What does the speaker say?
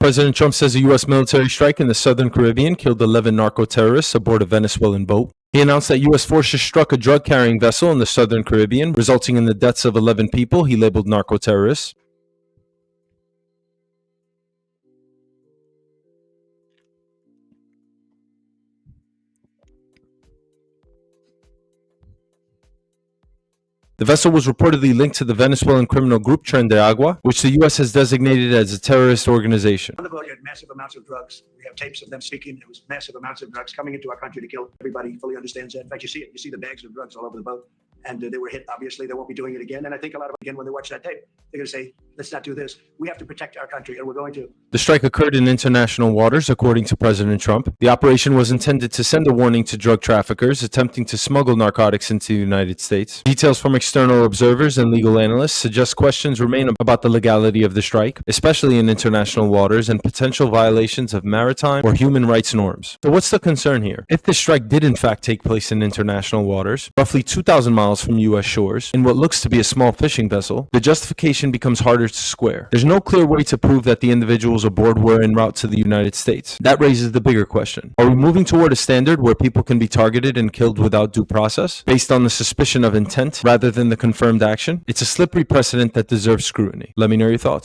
President Trump says a U.S. military strike in the southern Caribbean killed 11 narco-terrorists aboard a Venezuelan boat. He announced that U.S. forces struck a drug-carrying vessel in the southern Caribbean, resulting in the deaths of 11 people he labeled narco-terrorists. The vessel was reportedly linked to the Venezuelan criminal group Tren de Aragua, which the U.S. has designated as a terrorist organization. On the boat, you had massive amounts of drugs. We have tapes of them speaking. It was massive amounts of drugs coming into our country to kill. Everybody fully understands that. In fact, you see it. You see the bags of drugs all over the boat. And they were hit. Obviously, they won't be doing it again. And I think a lot of, again, when they watch that tape, they're going to say, let's not do this. We have to protect our country, and we're going to. The strike occurred in international waters, according to President Trump. The operation was intended to send a warning to drug traffickers attempting to smuggle narcotics into the United States. Details from external observers and legal analysts suggest questions remain about the legality of the strike, especially in international waters, and potential violations of maritime or human rights norms. So what's the concern here? If the strike did in fact take place in international waters, roughly 2,000 miles from U.S. shores, in what looks to be a small fishing vessel, the justification becomes harder to square. There's no clear way to prove that the individuals aboard were en route to the United States. That raises the bigger question. Are we moving toward a standard where people can be targeted and killed without due process, based on the suspicion of intent rather than the confirmed action? It's a slippery precedent that deserves scrutiny. Let me know your thoughts.